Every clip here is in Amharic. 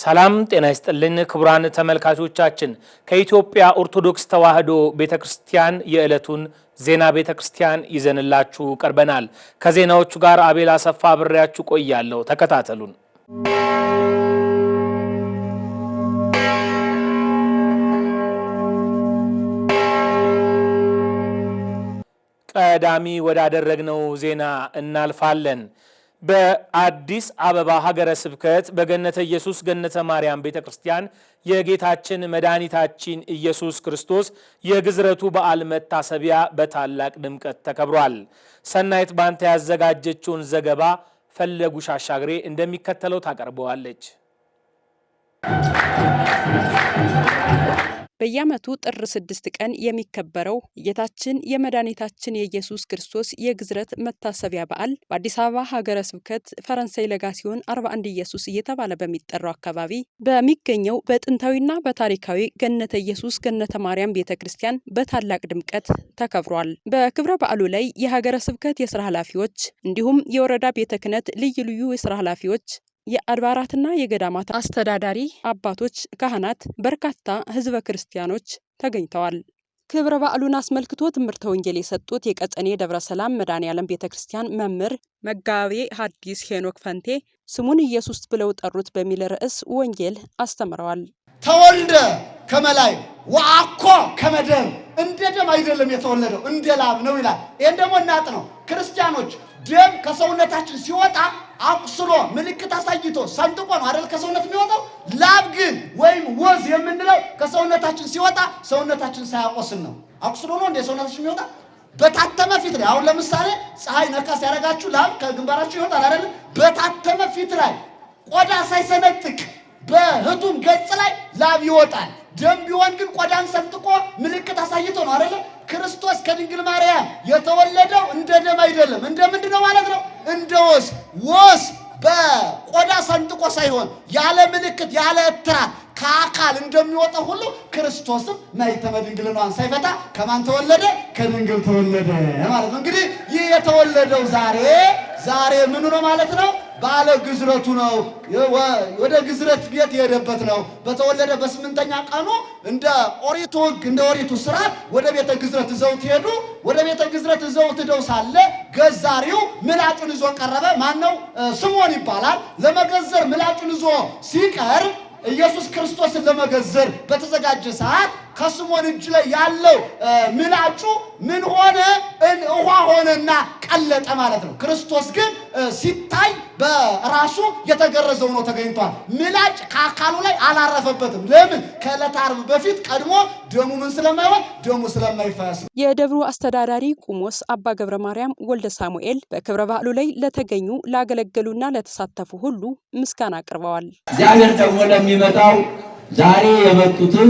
ሰላም ጤና ይስጥልን ክቡራን ተመልካቾቻችን ከኢትዮጵያ ኦርቶዶክስ ተዋሕዶ ቤተክርስቲያን የዕለቱን ዜና ቤተክርስቲያን ይዘንላችሁ ቀርበናል። ከዜናዎቹ ጋር አቤል አሰፋ አብሬያችሁ ቆያለሁ። ተከታተሉን። ቀዳሚ ወዳደረግነው ዜና እናልፋለን። በአዲስ አበባ ሀገረ ስብከት በገነተ ኢየሱስ ገነተ ማርያም ቤተክርስቲያን የጌታችን መድኃኒታችን ኢየሱስ ክርስቶስ የግዝረቱ በዓል መታሰቢያ በታላቅ ድምቀት ተከብሯል። ሰናይት ባንተ ያዘጋጀችውን ዘገባ ፈለጉሽ አሻግሬ እንደሚከተለው ታቀርበዋለች። በየዓመቱ ጥር 6 ቀን የሚከበረው የጌታችን የመድኃኒታችን የኢየሱስ ክርስቶስ የግዝረት መታሰቢያ በዓል በአዲስ አበባ ሀገረ ስብከት ፈረንሳይ ለጋሲዮን 41 ኢየሱስ እየተባለ በሚጠራው አካባቢ በሚገኘው በጥንታዊና በታሪካዊ ገነተ ኢየሱስ ገነተ ማርያም ቤተክርስቲያን በታላቅ ድምቀት ተከብሯል። በክብረ በዓሉ ላይ የሀገረ ስብከት የሥራ ኃላፊዎች እንዲሁም የወረዳ ቤተ ክህነት ልዩ ልዩ የሥራ ኃላፊዎች የአድባራትና የገዳማት አስተዳዳሪ አባቶች፣ ካህናት፣ በርካታ ህዝበ ክርስቲያኖች ተገኝተዋል። ክብረ በዓሉን አስመልክቶ ትምህርተ ወንጌል የሰጡት የቀጨኔ ደብረ ሰላም መድኃኔዓለም ቤተክርስቲያን መምህር መጋቤ ሐዲስ ሄኖክ ፈንቴ ስሙን ኢየሱስ ብለው ጠሩት በሚል ርዕስ ወንጌል አስተምረዋል። ተወልደ ከመላይ ወአኮ ከመደም እንደ ደም አይደለም የተወለደው እንደ ላብ ነው ይላል። ይሄን ደግሞ እናጥ ነው ክርስቲያኖች ደም ከሰውነታችን ሲወጣ አቁስሎ ምልክት አሳይቶ ሰንጥቆ ነው አይደል ከሰውነት የሚወጣው። ላብ ግን ወይም ወዝ የምንለው ከሰውነታችን ሲወጣ ሰውነታችን ሳያቆስል ነው። አቁስሎ ነው እንደ ሰውነታችን የሚወጣ በታተመ ፊት ላይ። አሁን ለምሳሌ ፀሐይ ነካስ ያረጋችሁ ላብ ከግንባራችሁ ይወጣል አይደል? በታተመ ፊት ላይ ቆዳ ሳይሰነጥቅ በህቱም ገጽ ላይ ላብ ይወጣል። ደም ቢሆን ግን ቆዳን ሰንጥቆ ምልክት አሳይቶ ነው አይደል? ክርስቶስ ከድንግል ማርያም የተወለደው እንደ ደም አይደለም። እንደ ምንድነው ማለት ነው? እንደ ወስ። ወስ በቆዳ ሰንጥቆ ሳይሆን ያለ ምልክት ያለ እትራት ከአካል እንደሚወጣው ሁሉ ክርስቶስም ማኅተመ ድንግልናዋን ሳይፈታ ከማን ተወለደ? ከድንግል ተወለደ ማለት ነው። እንግዲህ ይህ የተወለደው ዛሬ ምኑ ነው ማለት ነው? ባለ ግዝረቱ ነው። ወደ ግዝረት ቤት የሄደበት ነው። በተወለደ በ8ኛ ቀኑ እንደ ኦሪቱ ሕግ እንደ ኦሪቱ ሥርዓት ወደ ቤተ ግዝረት ይዘውት ሄዱ። ወደ ቤተ ግዝረት ይዘውት ሄደው ሳለ ገዛሪው ምላጩን ይዞ ቀረበ። ማን ነው? ስምዖን ይባላል። ለመገዘር ምላጩን ይዞ ሲቀር ኢየሱስ ክርስቶስን ለመገዘር በተዘጋጀ ሰዓት ከስምዖን እጅ ላይ ያለው ምላጩ ምን ሆነ? ውሃ ሆነና ቀለጠ ማለት ነው። ክርስቶስ ግን ሲታይ በራሱ የተገረዘው ነው ተገኝቷል። ምላጭ ከአካሉ ላይ አላረፈበትም። ለምን? ከዕለተ ዓርብ በፊት ቀድሞ ደሙ ምን ስለማይሆን ደሙ ስለማይፈስ። የደብሩ አስተዳዳሪ ቁሞስ አባ ገብረ ማርያም ወልደ ሳሙኤል በክብረ በዓሉ ላይ ለተገኙ ላገለገሉና ለተሳተፉ ሁሉ ምስጋና አቅርበዋል። እግዚአብሔር ደግሞ ለሚመጣው ዛሬ የመጡትን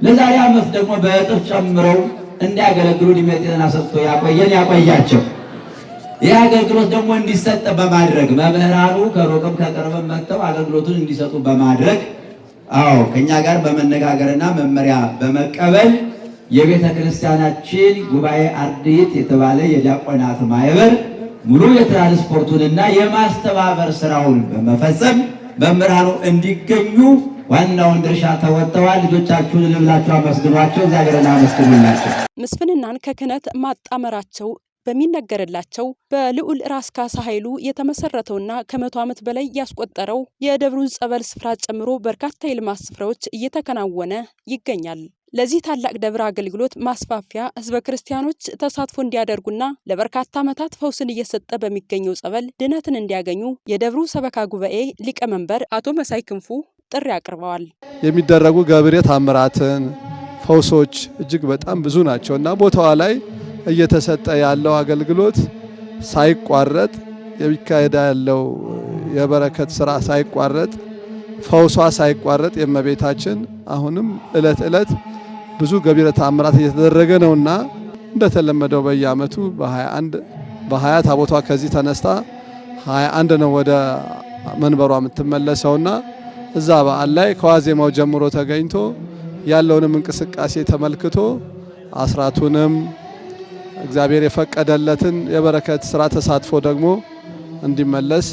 ለዛሬ ዓመት ደግሞ በእጥፍ ጨምረው እንዲያገለግሉ ዕድሜ ጤና ሰጥቶ ያቆያቸው። ይህ አገልግሎት ደግሞ እንዲሰጥ በማድረግ መምህራኑ ከሩቅም ከቅርብም መጥተው አገልግሎቱን እንዲሰጡ በማድረግ ከኛ ጋር በመነጋገርና መመሪያ በመቀበል የቤተ ክርስቲያናችን ጉባኤ አርድእት የተባለ የዲያቆናት ማህበር ሙሉ የትራንስፖርቱንና የማስተባበር ስራውን በመፈጸም መምህራኑ እንዲገኙ ዋናውን ድርሻ ተወጥተዋል። ልጆቻችሁን ልብላችሁ አመስግኗቸው፣ እግዚአብሔርን አመስግኑላቸው። ምስፍንናን ከክህነት ማጣመራቸው በሚነገርላቸው በልዑል ራስ ካሳ ኃይሉ የተመሰረተውና ከ100 ዓመት በላይ ያስቆጠረው የደብሩን ጸበል ስፍራ ጨምሮ በርካታ የልማት ስፍራዎች እየተከናወነ ይገኛል። ለዚህ ታላቅ ደብር አገልግሎት ማስፋፊያ ህዝበ ክርስቲያኖች ተሳትፎ እንዲያደርጉና ለበርካታ ዓመታት ፈውስን እየሰጠ በሚገኘው ጸበል ድነትን እንዲያገኙ የደብሩ ሰበካ ጉባኤ ሊቀመንበር አቶ መሳይ ክንፉ ጥሪ አቅርበዋል። የሚደረጉ ገብሬ ታምራትን ፈውሶች እጅግ በጣም ብዙ ናቸውና ቦታዋ ላይ እየተሰጠ ያለው አገልግሎት ሳይቋረጥ የሚካሄድ ያለው የበረከት ስራ ሳይቋረጥ ፈውሷ ሳይቋረጥ የእመቤታችን አሁንም ዕለት ዕለት ብዙ ገቢረ ተአምራት እየተደረገ ነውና እንደተለመደው በየዓመቱ በ20 ታቦቷ ከዚህ ተነስታ 21 ነው ወደ መንበሯ የምትመለሰውና እዛ በዓል ላይ ከዋዜማው ጀምሮ ተገኝቶ ያለውንም እንቅስቃሴ ተመልክቶ አስራቱንም እግዚአብሔር የፈቀደለትን የበረከት ስራ ተሳትፎ ደግሞ እንዲመለስ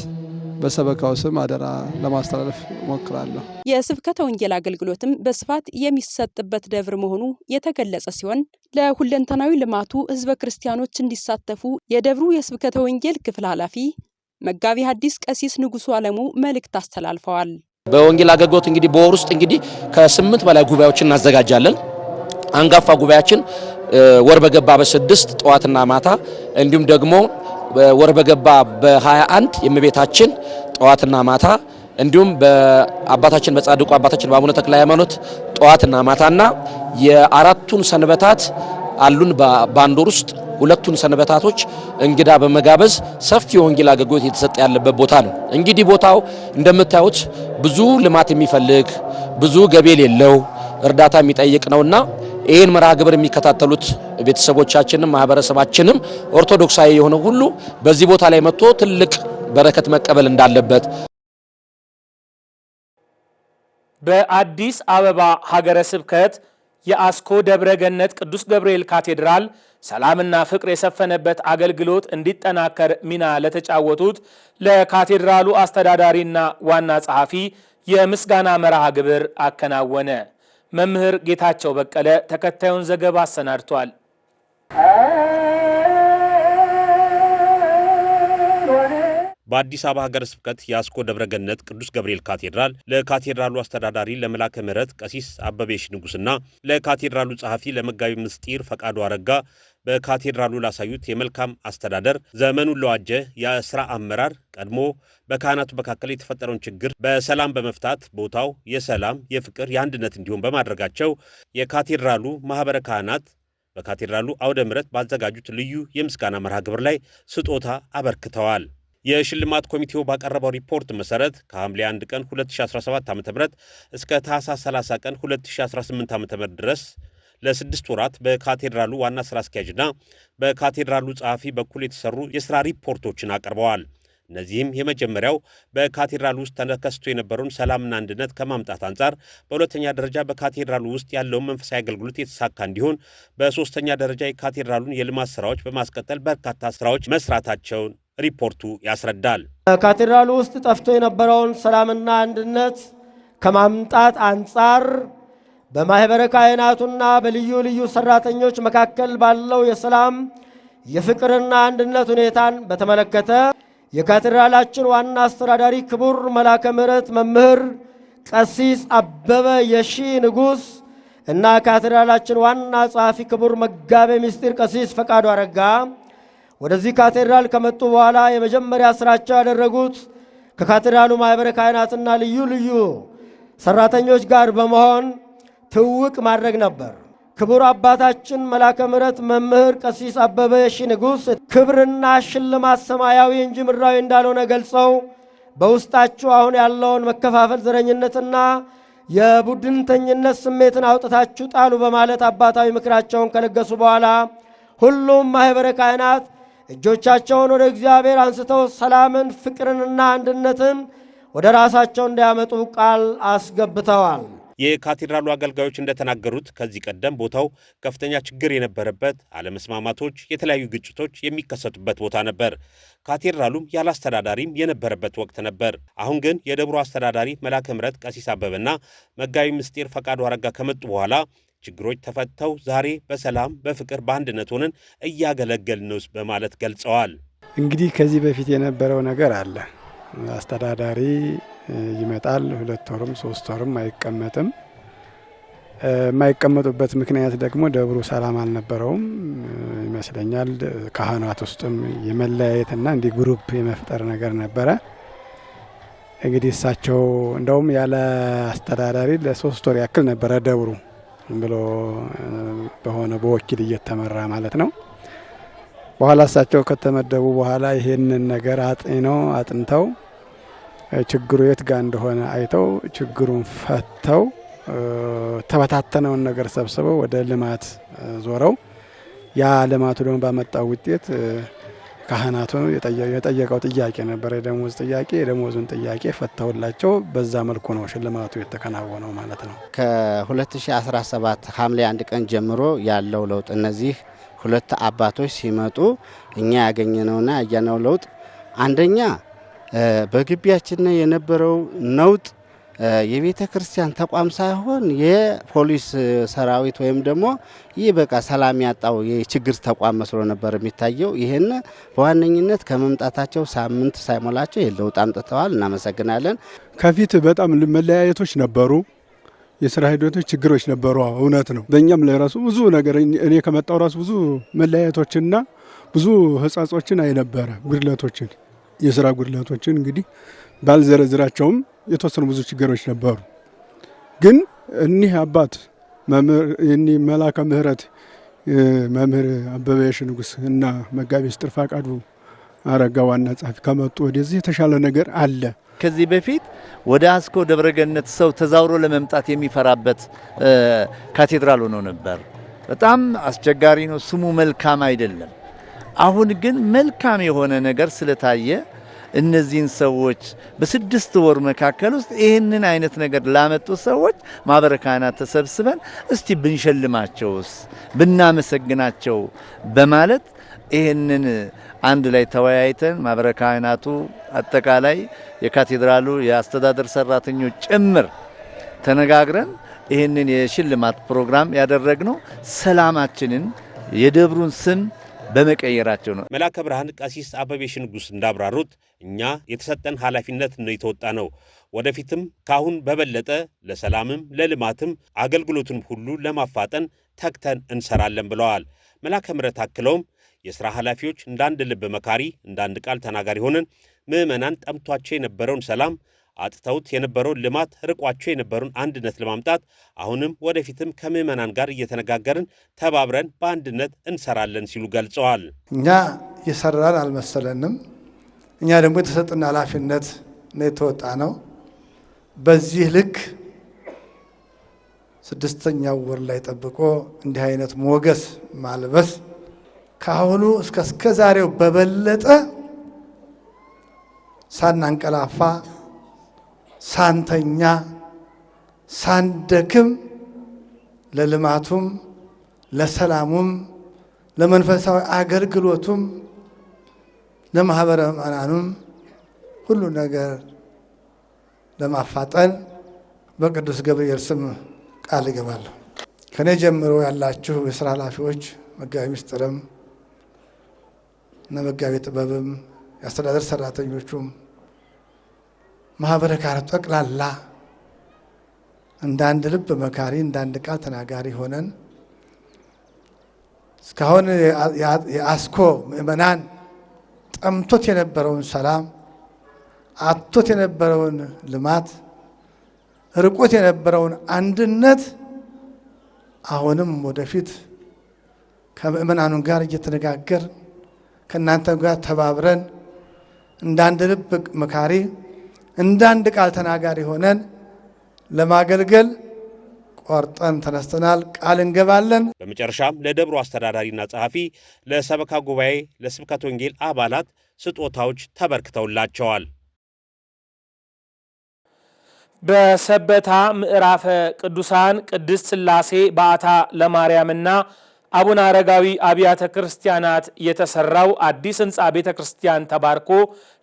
በሰበካው ስም አደራ ለማስተላለፍ ሞክራለሁ። የስብከተ ወንጌል አገልግሎትም በስፋት የሚሰጥበት ደብር መሆኑ የተገለጸ ሲሆን ለሁለንተናዊ ልማቱ ህዝበ ክርስቲያኖች እንዲሳተፉ የደብሩ የስብከተ ወንጌል ክፍል ኃላፊ መጋቢ ሐዲስ ቀሲስ ንጉሱ አለሙ መልእክት አስተላልፈዋል። በወንጌል አገልግሎት እንግዲህ በወር ውስጥ እንግዲህ ከ8 በላይ ጉባኤዎችን እናዘጋጃለን። አንጋፋ ጉባኤያችን ወር በገባ በ6 ጠዋትና ማታ እንዲሁም ደግሞ ወር በገባ በ21 የእመቤታችን ጠዋትና ማታ እንዲሁም በአባታችን በጻድቁ አባታችን በአቡነ ተክለ ሃይማኖት ጠዋትና ማታና የአራቱን ሰንበታት አሉን። በአንድ ወር ውስጥ ሁለቱን ሰንበታቶች እንግዳ በመጋበዝ ሰፊ ወንጌል አገልግሎት የተሰጠ ያለበት ቦታ ነው። እንግዲህ ቦታው እንደምታዩት ብዙ ልማት የሚፈልግ ብዙ ገቢ የሌለው እርዳታ የሚጠይቅ ነውና ይሄን መርሃ ግብር የሚከታተሉት ቤተሰቦቻችንም ማህበረሰባችንም ኦርቶዶክሳዊ የሆነ ሁሉ በዚህ ቦታ ላይ መጥቶ ትልቅ በረከት መቀበል እንዳለበት በአዲስ አበባ ሀገረ ስብከት የአስኮ ደብረ ገነት ቅዱስ ገብርኤል ካቴድራል ሰላምና ፍቅር የሰፈነበት አገልግሎት እንዲጠናከር ሚና ለተጫወቱት ለካቴድራሉ አስተዳዳሪና ዋና ጸሐፊ የምስጋና መርሃ ግብር አከናወነ። መምህር ጌታቸው በቀለ ተከታዩን ዘገባ አሰናድቷል። በአዲስ አበባ ሀገረ ስብከት የአስኮ ደብረ ገነት ቅዱስ ገብርኤል ካቴድራል ለካቴድራሉ አስተዳዳሪ ለመላከ ምሕረት ቀሲስ አበበሽ ንጉስና ለካቴድራሉ ጸሐፊ ለመጋቢ ምስጢር ፈቃዱ አረጋ በካቴድራሉ ላሳዩት የመልካም አስተዳደር ዘመኑን ለዋጀ የሥራ አመራር ቀድሞ በካህናቱ መካከል የተፈጠረውን ችግር በሰላም በመፍታት ቦታው የሰላም የፍቅር የአንድነት እንዲሆን በማድረጋቸው የካቴድራሉ ማህበረ ካህናት በካቴድራሉ አውደ ምሕረት ባዘጋጁት ልዩ የምስጋና መርሃ ግብር ላይ ስጦታ አበርክተዋል። የሽልማት ኮሚቴው ባቀረበው ሪፖርት መሰረት ከሐምሌ 1 ቀን 2017 ዓ.ም እስከ ታህሳስ 30 ቀን 2018 ዓ.ም ድረስ ለ6 ወራት በካቴድራሉ ዋና ስራ አስኪያጅና በካቴድራሉ ጸሐፊ በኩል የተሰሩ የሥራ ሪፖርቶችን አቅርበዋል። እነዚህም የመጀመሪያው በካቴድራሉ ውስጥ ተከስቶ የነበረውን ሰላምና አንድነት ከማምጣት አንጻር፣ በሁለተኛ ደረጃ በካቴድራሉ ውስጥ ያለውን መንፈሳዊ አገልግሎት የተሳካ እንዲሆን፣ በሶስተኛ ደረጃ የካቴድራሉን የልማት ስራዎች በማስቀጠል በርካታ ስራዎች መስራታቸውን ሪፖርቱ ያስረዳል። ካቴድራሉ ውስጥ ጠፍቶ የነበረውን ሰላምና አንድነት ከማምጣት አንጻር በማህበረ ካህናቱና በልዩ ልዩ ሰራተኞች መካከል ባለው የሰላም የፍቅርና አንድነት ሁኔታን በተመለከተ የካቴድራላችን ዋና አስተዳዳሪ ክቡር መላከ ምሕረት መምህር ቀሲስ አበበ የሺ ንጉስ እና ካቴድራላችን ዋና ጸሐፊ ክቡር መጋቤ ምስጢር ቀሲስ ፈቃዱ አረጋ ወደዚህ ካቴድራል ከመጡ በኋላ የመጀመሪያ ስራቸው ያደረጉት ከካቴድራሉ ማህበረ ካህናትና ልዩ ልዩ ሰራተኞች ጋር በመሆን ትውውቅ ማድረግ ነበር። ክቡር አባታችን መላከ ምሕረት መምህር ቀሲስ አበበ የሺ ንጉስ ክብርና ሽልማት ሰማያዊ እንጂ ምድራዊ እንዳልሆነ ገልጸው በውስጣችሁ አሁን ያለውን መከፋፈል፣ ዘረኝነትና የቡድንተኝነት ስሜትን አውጥታችሁ ጣሉ በማለት አባታዊ ምክራቸውን ከለገሱ በኋላ ሁሉም ማህበረ ካህናት እጆቻቸውን ወደ እግዚአብሔር አንስተው ሰላምን፣ ፍቅርንና አንድነትን ወደ ራሳቸው እንዲያመጡ ቃል አስገብተዋል። የካቴድራሉ አገልጋዮች እንደተናገሩት ከዚህ ቀደም ቦታው ከፍተኛ ችግር የነበረበት፣ አለመስማማቶች፣ የተለያዩ ግጭቶች የሚከሰቱበት ቦታ ነበር። ካቴድራሉም ያለ አስተዳዳሪም የነበረበት ወቅት ነበር። አሁን ግን የደብሩ አስተዳዳሪ መላከ ምሕረት ቀሲስ አበበና መጋቢ ምስጢር ፈቃዱ አረጋ ከመጡ በኋላ ችግሮች ተፈተው ዛሬ በሰላም በፍቅር በአንድነት ሆነን እያገለገልን ነው በማለት ገልጸዋል። እንግዲህ ከዚህ በፊት የነበረው ነገር አለ። አስተዳዳሪ ይመጣል፣ 2 ወርም 3 ወርም አይቀመጥም። የማይቀመጡበት ምክንያት ደግሞ ደብሩ ሰላም አልነበረውም ይመስለኛል። ካህናት ውስጥም የመለያየትና እንዲህ ግሩፕ የመፍጠር ነገር ነበረ። እንግዲህ እሳቸው እንደውም ያለ አስተዳዳሪ ለ3 ወር ያክል ነበረ ደብሩ ብሎ በሆነ በወኪል እየተመራ ማለት ነው። በኋላ እሳቸው ከተመደቡ በኋላ ይሄንን ነገር አጥንተው ችግሩ የት ጋር እንደሆነ አይተው ችግሩን ፈተው ተበታተነውን ነገር ሰብስበው ወደ ልማት ዞረው ያ ልማቱ ደግሞ ባመጣው ውጤት ካህናቱ የጠየቀው ጥያቄ ነበር፣ የደሞዝ ጥያቄ። የደሞዙን ጥያቄ ፈተውላቸው በዛ መልኩ ነው ሽልማቱ የተከናወነው ማለት ነው። ከ2017 ሐምሌ 1 ቀን ጀምሮ ያለው ለውጥ እነዚህ 2 አባቶች ሲመጡ እኛ ያገኘነውና ያየነው ለውጥ አንደኛ በግቢያችን የነበረው ነውጥ የቤተ ክርስቲያን ተቋም ሳይሆን የፖሊስ ሰራዊት ወይም ደግሞ ይህ በቃ ሰላም ያጣው የችግር ተቋም መስሎ ነበር የሚታየው። ይሄን በዋነኝነት ከመምጣታቸው ሳምንት ሳይሞላቸው የለውጥ አምጥተዋል። እናመሰግናለን። ከፊት በጣም መለያየቶች ነበሩ፣ የስራ ሂደቶች ችግሮች ነበሩ። እውነት ነው። በእኛም ላይ ራሱ ብዙ ነገር እኔ ከመጣው ራሱ ብዙ መለያየቶችና ብዙ ህጻጾችን አይነበረ ጉድለቶችን የስራ ጉድለቶችን እንግዲህ ባልዘረዝራቸውም የተወሰኑ ብዙ ችግሮች ነበሩ። ግን እኒህ አባት መምህር እኒህ መላከ ምህረት መምህር አበበየሽ ንጉስ እና መጋቤ ምስጢር ፈቃዱ አረጋ ዋና ጸሐፊ ከመጡ ወደዚህ የተሻለ ነገር አለ። ከዚህ በፊት ወደ አስኮ ደብረገነት ሰው ተዛውሮ ለመምጣት የሚፈራበት ካቴድራል ሆኖ ነበር። በጣም አስቸጋሪ ነው። ስሙ መልካም አይደለም። አሁን ግን መልካም የሆነ ነገር ስለታየ እነዚህን ሰዎች በስድስት ወር መካከል ውስጥ ይህንን አይነት ነገር ላመጡ ሰዎች ማህበረ ካህናት ተሰብስበን እስቲ ብንሸልማቸውስ ብናመሰግናቸው በማለት ይህንን አንድ ላይ ተወያይተን ማህበረ ካህናቱ አጠቃላይ የካቴድራሉ የአስተዳደር ሰራተኞች ጭምር ተነጋግረን ይህንን የሽልማት ፕሮግራም ያደረግነው ሰላማችንን የደብሩን ስም በመቀየራቸው ነው። መላከ ብርሃን ቀሲስ አበበየሽ ንጉስ እንዳብራሩት እኛ የተሰጠን ኃላፊነት ነው የተወጣ ነው። ወደፊትም ካሁን በበለጠ ለሰላምም ለልማትም አገልግሎቱን ሁሉ ለማፋጠን ተግተን እንሰራለን ብለዋል። መላከ ምሕረት አክለውም የሥራ ኃላፊዎች እንዳንድ ልብ መካሪ፣ እንዳንድ ቃል ተናጋሪ ሆነን ምዕመናን ጠምቷቸው የነበረውን ሰላም አጥተውት የነበረውን ልማት ርቋቸው የነበረውን አንድነት ለማምጣት አሁንም ወደፊትም ከምዕመናን ጋር እየተነጋገርን ተባብረን በአንድነት እንሰራለን ሲሉ ገልጸዋል። እኛ የሰራን አልመሰለንም። እኛ ደግሞ የተሰጠን ኃላፊነት ነው የተወጣ ነው። በዚህ ልክ ስድስተኛው ወር ላይ ጠብቆ እንዲህ አይነት ሞገስ ማልበስ ካሁኑ እስከ ዛሬው በበለጠ ሳናንቀላፋ ሳንተኛ ሳንደክም ለልማቱም ለሰላሙም ለመንፈሳዊ አገልግሎቱም ለማህበረ ምእመናኑም ሁሉ ነገር ለማፋጠን በቅዱስ ገብርኤል ስም ቃል እገባለሁ። ከኔ ጀምሮ ያላችሁ የሥራ ኃላፊዎች መጋቤ ምስጢርም እና መጋቤ ጥበብም የአስተዳደር ሰራተኞቹም ማህበረ ካህናት ጠቅላላ እንዳንድ ልብ መካሪ እንዳንድ ቃል ተናጋሪ ሆነን እስካሁን የአስኮ ምእመናን ጠምቶት የነበረውን ሰላም አጥቶት የነበረውን ልማት ርቆት የነበረውን አንድነት አሁንም ወደፊት ከምእመናኑ ጋር እየተነጋገር ከእናንተ ጋር ተባብረን እንዳንድ ልብ መካሪ እንዳንድ ቃል ተናጋሪ ሆነን ለማገልገል ቆርጠን ተነስተናል። ቃል እንገባለን። በመጨረሻም ለደብሩ አስተዳዳሪና ጸሐፊ ለሰበካ ጉባኤ ለስብከተ ወንጌል አባላት ስጦታዎች ተበርክተውላቸዋል። በሰበታ ምዕራፈ ቅዱሳን ቅድስት ሥላሴ በዓታ ለማርያምና አቡነ አረጋዊ አብያተ ክርስቲያናት የተሰራው አዲስ ህንጻ ቤተ ክርስቲያን ተባርኮ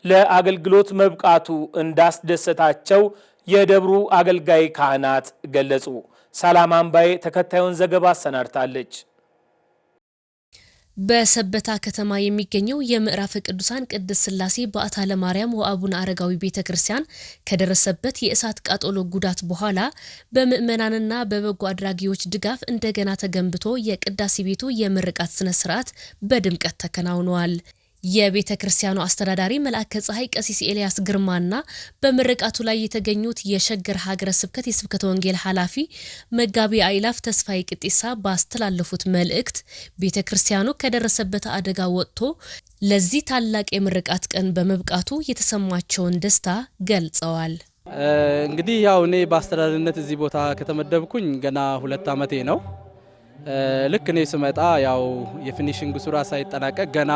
ለአገልግሎት መብቃቱ እንዳስደሰታቸው የደብሩ አገልጋይ ካህናት ገለጹ። ሰላም አምባዬ ተከታዩን ዘገባ አሰናድታለች። በሰበታ ከተማ የሚገኘው የምዕራፈ ቅዱሳን ቅድስት ሥላሴ በዓታ ለማርያም ወአቡነ አረጋዊ ቤተክርስቲያን ከደረሰበት የእሳት ቃጠሎ ጉዳት በኋላ በምእመናንና በበጎ አድራጊዎች ድጋፍ እንደገና ተገንብቶ የቅዳሴ ቤቱ የምርቃት ስነ ስርዓት በድምቀት ተከናውኗል። የቤተ ክርስቲያኑ አስተዳዳሪ መልአከ ፀሐይ ቀሲስ ኤልያስ ግርማና በምርቃቱ ላይ የተገኙት የሸገር ሀገረ ስብከት የስብከተ ወንጌል ኃላፊ መጋቢ አይላፍ ተስፋዬ ቅጤሳ ባስተላለፉት መልእክት ቤተ ክርስቲያኑ ከደረሰበት አደጋ ወጥቶ ለዚህ ታላቅ የምርቃት ቀን በመብቃቱ የተሰማቸውን ደስታ ገልጸዋል። እንግዲህ ያው እኔ በአስተዳዳሪነት እዚህ ቦታ ከተመደብኩኝ ገና 2 ዓመቴ ነው። ልክ እኔ ስመጣ ያው የፊኒሺንግ ስራ ሳይጠናቀቅ ገና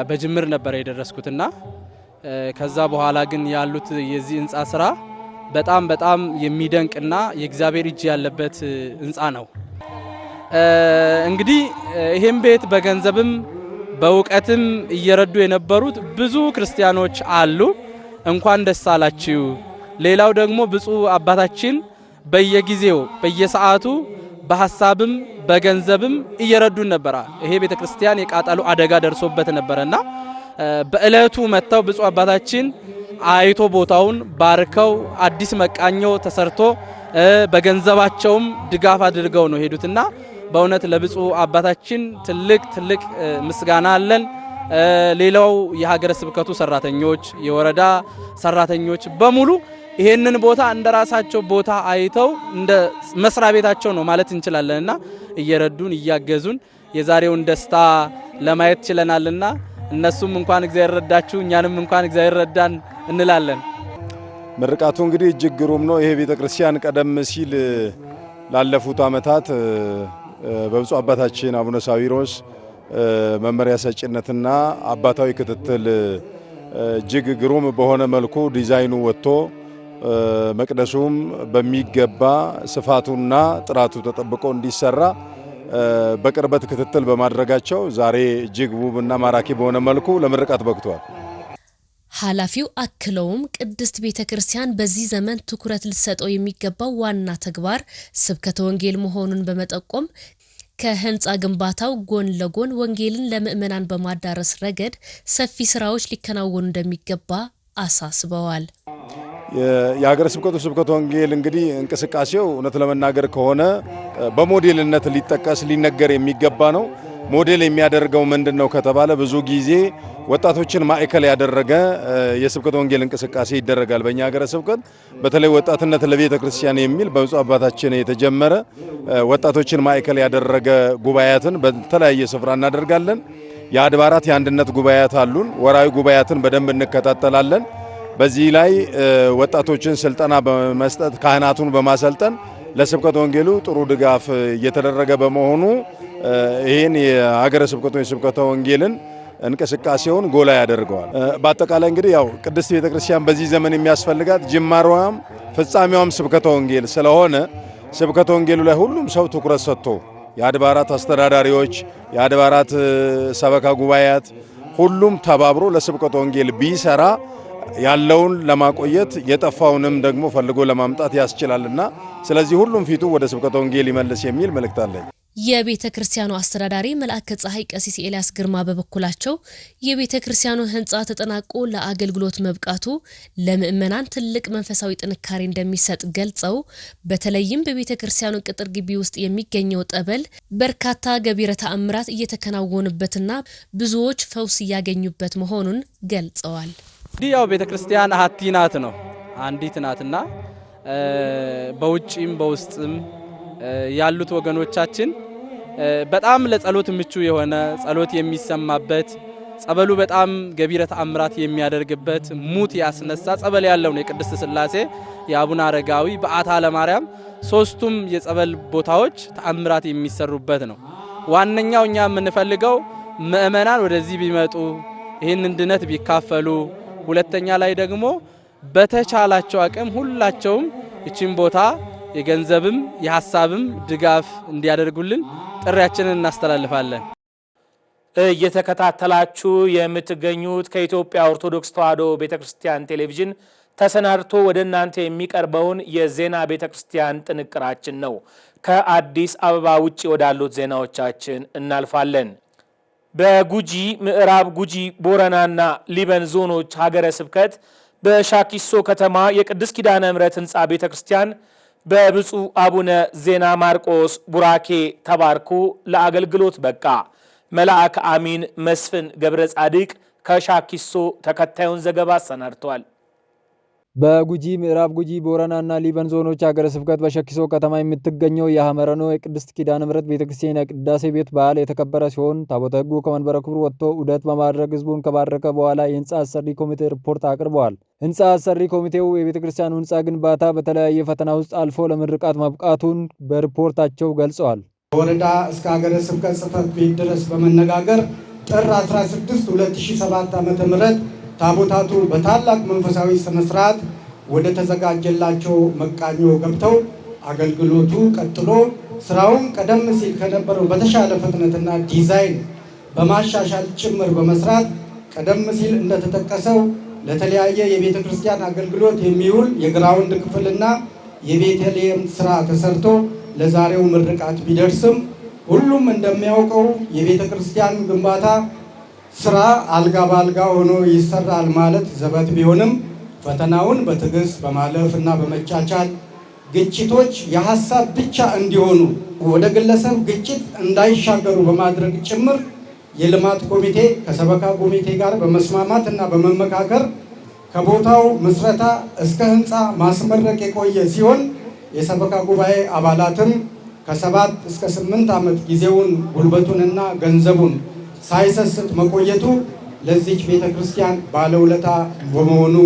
በጅምር ነበር የደረስኩትና ከዛ በኋላ ግን ያሉት የዚህ ህንጻ ስራ በጣም የሚደንቅና የእግዚአብሔር እጅ ያለበት ህንጻ ነው። እንግዲህ ይሄን ቤት በገንዘብም በእውቀትም እየረዱ የነበሩት ብዙ ክርስቲያኖች አሉ። እንኳን ደስ አላችሁ። ሌላው ደግሞ ብፁዕ አባታችን በየጊዜው በየሰዓቱ በሐሳብም በገንዘብም እየረዱን ነበር። ይሄ ቤተክርስቲያን የቃጠሎ አደጋ ደርሶበት ነበርና በእለቱ መጥተው ብፁዕ አባታችን አይቶ ቦታውን ባርከው አዲስ መቃኞ ተሰርቶ በገንዘባቸውም ድጋፍ አድርገው ነው ሄዱትና በእውነት ለብፁዕ አባታችን ትልቅ ምስጋና አለን። ሌላው የሀገረ ስብከቱ ሰራተኞች፣ የወረዳ ሰራተኞች በሙሉ ይሄንን ቦታ እንደራሳቸው ቦታ አይተው እንደ መስሪያ ቤታቸው ነው ማለት እንችላለንና እየረዱን እያገዙን የዛሬውን ደስታ ለማየት ችለናልና እነሱም እንኳን እግዚአብሔር ረዳችሁ እኛንም እንኳን እግዚአብሔር ረዳን እንላለን። ምርቃቱ እንግዲህ እጅግ ግሩም ነው። ይሄ ቤተክርስቲያን ቀደም ሲል ላለፉት ዓመታት በብፁዕ አባታችን አቡነ ሳዊሮስ መመሪያ ሰጪነትና አባታዊ ክትትል እጅግ ግሩም በሆነ መልኩ ዲዛይኑ ወጥቶ መቅደሱም በሚገባ ስፋቱና ጥራቱ ተጠብቆ እንዲሰራ በቅርበት ክትትል በማድረጋቸው ዛሬ እጅግ ውብና ማራኪ በሆነ መልኩ ለምርቃት በቅቷል። ኃላፊው አክለውም ቅድስት ቤተክርስቲያን በዚህ ዘመን ትኩረት ልትሰጠው የሚገባው ዋና ተግባር ስብከተ ወንጌል መሆኑን በመጠቆም ከህንጻ ግንባታው ጎን ለጎን ወንጌልን ለምእመናን በማዳረስ ረገድ ሰፊ ስራዎች ሊከናወኑ እንደሚገባ አሳስበዋል። የሀገረ ስብከቱ ስብከተ ወንጌል እንግዲህ እንቅስቃሴው እውነት ለመናገር ከሆነ በሞዴልነት ሊጠቀስ ሊነገር የሚገባ ነው። ሞዴል የሚያደርገው ምንድነው ከተባለ ብዙ ጊዜ ወጣቶችን ማዕከል ያደረገ የስብከተ ወንጌል እንቅስቃሴ ይደረጋል። በእኛ ሀገረ ስብከት በተለይ ወጣትነት ለቤተ ክርስቲያን የሚል በብፁዕ አባታችን የተጀመረ ወጣቶችን ማዕከል ያደረገ ጉባኤያትን በተለያየ ስፍራ እናደርጋለን። የአድባራት የአንድነት ጉባኤያት አሉን። ወራዊ ጉባኤያትን በደንብ እንከታተላለን። በዚህ ላይ ወጣቶችን ስልጠና በመስጠት ካህናቱን በማሰልጠን ለስብከተ ወንጌሉ ጥሩ ድጋፍ እየተደረገ በመሆኑ ይህን የሀገረ ስብከቱ የስብከተ ወንጌልን እንቅስቃሴውን ጎላ ያደርገዋል። በአጠቃላይ እንግዲህ ያው ቅድስት ቤተክርስቲያን በዚህ ዘመን የሚያስፈልጋት ጅማሯም ፍጻሜዋም ስብከተ ወንጌል ስለሆነ ስብከተ ወንጌሉ ላይ ሁሉም ሰው ትኩረት ሰጥቶ የአድባራት አስተዳዳሪዎች፣ የአድባራት ሰበካ ጉባኤያት ሁሉም ተባብሮ ለስብከተ ወንጌል ቢሰራ ያለውን ለማቆየት የጠፋውንም ደግሞ ፈልጎ ለማምጣት ያስችላልና ስለዚህ ሁሉም ፊቱ ወደ ስብከተ ወንጌል ይመልስ የሚል መልእክት አለኝ። የቤተ ክርስቲያኑ አስተዳዳሪ መልአከ ፀሐይ ቀሲስ ኤልያስ ግርማ በበኩላቸው የቤተ ክርስቲያኑ ህንጻ ተጠናቆ ለአገልግሎት መብቃቱ ለምእመናን ትልቅ መንፈሳዊ ጥንካሬ እንደሚሰጥ ገልጸው በተለይም በቤተ ክርስቲያኑ ቅጥር ግቢ ውስጥ የሚገኘው ጠበል በርካታ ገቢረ ተአምራት እየተከናወኑበትና ብዙዎች ፈውስ እያገኙበት መሆኑን ገልጸዋል። እንዲህ ያው ቤተ ክርስቲያን አሐቲ ናት ነው አንዲት ናትና በውጪም በውስጥም ያሉት ወገኖቻችን በጣም ለጸሎት ምቹ የሆነ ጸሎት የሚሰማበት ጸበሉ በጣም ገቢረ ተአምራት የሚያደርግበት ሙት ያስነሳ ጸበል ያለው ነው። የቅድስት ሥላሴ የአቡነ አረጋዊ በዓታ ለማርያም ሶስቱም የጸበል ቦታዎች ተአምራት የሚሰሩበት ነው። ዋነኛው እኛ የምንፈልገው ምእመናን ወደዚህ ቢመጡ ይህንን ድነት ቢካፈሉ፣ ሁለተኛ ላይ ደግሞ በተቻላቸው አቅም ሁላቸውም እቺን ቦታ የገንዘብም የሐሳብም ድጋፍ እንዲያደርጉልን ጥሪያችንን እናስተላልፋለን። እየተከታተላችሁ የምትገኙት ከኢትዮጵያ ኦርቶዶክስ ተዋሕዶ ቤተክርስቲያን ቴሌቪዥን ተሰናድቶ ወደ እናንተ የሚቀርበውን የዜና ቤተክርስቲያን ጥንቅራችን ነው። ከአዲስ አበባ ውጪ ወዳሉት ዜናዎቻችን እናልፋለን። በጉጂ ምዕራብ ጉጂ ቦረናና ሊበን ዞኖች ሀገረ ስብከት በሻኪሶ ከተማ የቅድስት ኪዳነ ምሕረት ህንጻ ቤተክርስቲያን በብፁዕ አቡነ ዜና ማርቆስ ቡራኬ ተባርኮ ለአገልግሎት በቃ። መልአከ አሚን መስፍን ገብረ ጻድቅ ከሻኪሶ ተከታዩን ዘገባ አሰናድቷል። በጉጂ ምዕራብ ጉጂ ቦረናና ሊበን ዞኖች ሀገረ ስብከት በሻኪሶ ከተማ የምትገኘው የሐመረኖ የቅድስት ኪዳነ ምሕረት ቤተክርስቲያን የቅዳሴ ቤት በዓል የተከበረ ሲሆን ታቦተ ሕጉ ከመንበረ ክብሩ ወጥቶ ዑደት በማድረግ ህዝቡን ከባረከ በኋላ የህንፃ አሰሪ ኮሚቴ ሪፖርት አቅርበዋል። ህንፃ አሰሪ ኮሚቴው የቤተክርስቲያኑ ህንፃ ግንባታ በተለያየ ፈተና ውስጥ አልፎ ለምርቃት ማብቃቱን በሪፖርታቸው ገልጸዋል። ወረዳ እስከ ሀገረ ስብከት ጽሕፈት ቤት ድረስ በመነጋገር ጥር 16 2007 ዓ.ም ታቦታቱ በታላቅ መንፈሳዊ ስነስርዓት ወደ ተዘጋጀላቸው መቃኞ ገብተው አገልግሎቱ ቀጥሎ ስራውን ቀደም ሲል ከነበረው በተሻለ ፍጥነትና ዲዛይን በማሻሻል ጭምር በመስራት ቀደም ሲል እንደተጠቀሰው ለተለያየ የቤተ ክርስቲያን አገልግሎት የሚውል የግራውንድ ክፍልና የቤተልሔም ስራ ተሰርቶ ለዛሬው ምርቃት ቢደርስም ሁሉም እንደሚያውቀው የቤተ ክርስቲያን ግንባታ ስራ አልጋ ባልጋ ሆኖ ይሰራል ማለት ዘበት ቢሆንም ፈተናውን በትዕግስት በማለፍ እና በመቻቻል ግጭቶች የሐሳብ ብቻ እንዲሆኑ ወደ ግለሰብ ግጭት እንዳይሻገሩ በማድረግ ጭምር የልማት ኮሚቴ ከሰበካ ኮሚቴ ጋር በመስማማት እና በመመካከር ከቦታው ምስረታ እስከ ህንፃ ማስመረቅ የቆየ ሲሆን የሰበካ ጉባኤ አባላትም ከ7 እስከ 8 ዓመት ጊዜውን ጉልበቱንና ገንዘቡን ሳይሰስት መቆየቱ ለዚች ቤተክርስቲያን ባለውለታ በመሆኑ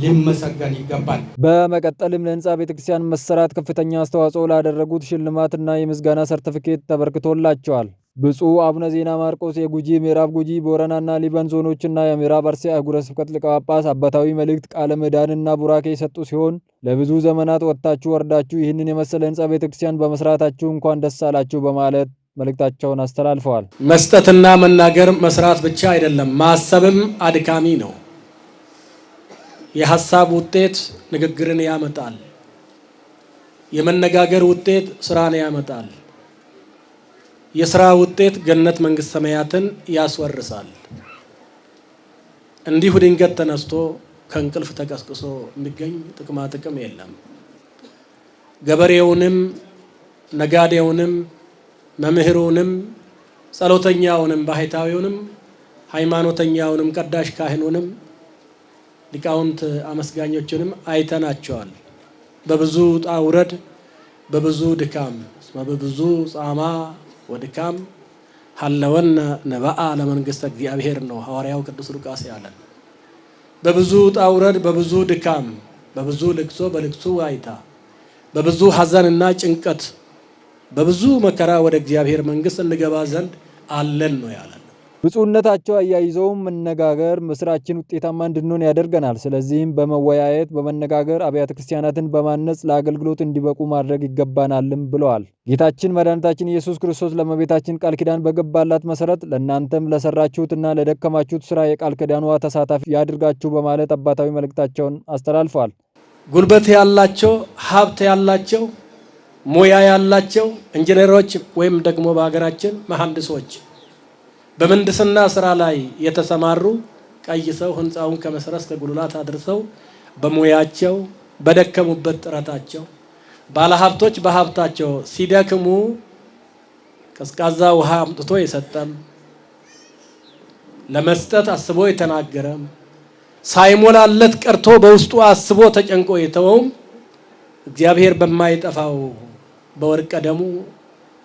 ሊመሰገን ይገባል። በመቀጠልም ለህንፃ ቤተክርስቲያን መሰራት ከፍተኛ አስተዋጽኦ ላደረጉት ሽልማትና የምስጋና ሰርቲፊኬት ተበርክቶላቸዋል። ብፁዕ አቡነ ዜና ማርቆስ የጉጂ ምዕራብ ጉጂ ቦረናና ሊበን ዞኖችና የምዕራብ አርሲ አህጉረ ስብከት ሊቀ ጳጳስ አባታዊ መልእክት ቃለ ምዕዳንና ቡራኬ የሰጡ ሲሆን ለብዙ ዘመናት ወጥታችሁ ወርዳችሁ ይህንን የመሰለ ህንፃ ቤተክርስቲያን በመስራታችሁ እንኳን ደስ አላችሁ በማለት መልእክታቸውን አስተላልፈዋል። መስጠትና መናገር መስራት ብቻ አይደለም፣ ማሰብም አድካሚ ነው። የሐሳብ ውጤት ንግግርን ያመጣል። የመነጋገር ውጤት ስራን ያመጣል። የስራ ውጤት ገነት መንግስት ሰማያትን ያስወርሳል። እንዲሁ ድንገት ተነስቶ ከእንቅልፍ ተቀስቅሶ የሚገኝ ጥቅማ ጥቅም የለም። ገበሬውንም፣ ነጋዴውንም፣ መምህሩንም፣ ጸሎተኛውንም፣ ባህታዊውንም፣ ሃይማኖተኛውንም፣ ቀዳሽ ካህኑንም፣ ሊቃውንት አመስጋኞችንም አይተናቸዋል። በብዙ ውጣ ውረድ፣ በብዙ ድካም፣ በብዙ ጻማ ወድካም ሀለወነ ነባአ ለመንግስተ እግዚአብሔር ነው ሐዋርያው ቅዱስ ሉቃስ ያለን። በብዙ ውጣ ውረድ፣ በብዙ ድካም፣ በብዙ ልቅሶ፣ በልቅሶ ዋይታ፣ በብዙ ሐዘንና ጭንቀት፣ በብዙ መከራ ወደ እግዚአብሔር መንግስት እንገባ ዘንድ አለን ነው ያለን። ብፁዕነታቸው አያይዘውም መነጋገር መስራችን ውጤታማ እንድንሆን ያደርገናል። ስለዚህም በመወያየት በመነጋገር አብያተ ክርስቲያናትን በማነጽ ለአገልግሎት እንዲበቁ ማድረግ ይገባናልም ብለዋል። ጌታችን መድኃኒታችን ኢየሱስ ክርስቶስ ለእመቤታችን ቃል ኪዳን በገባላት መሰረት ለእናንተም ለሰራችሁትና ለደከማችሁት ስራ የቃል ኪዳኗ ተሳታፊ ያድርጋችሁ በማለት አባታዊ መልእክታቸውን አስተላልፈዋል። ጉልበት ያላቸው፣ ሀብት ያላቸው፣ ሙያ ያላቸው ኢንጂነሮች ወይም ደግሞ በሀገራችን መሐንዲሶች በምህንድስና ስራ ላይ የተሰማሩ ቀይሰው ህንፃውን ከመሰረት ከጉልላት አድርሰው በሙያቸው በደከሙበት ጥረታቸው፣ ባለሀብቶች በሀብታቸው ሲደክሙ ቀዝቃዛ ውሃ አምጥቶ የሰጠም፣ ለመስጠት አስቦ የተናገረም፣ ሳይሞላለት ቀርቶ በውስጡ አስቦ ተጨንቆ የተወውም እግዚአብሔር በማይጠፋው በወርቀ ደሙ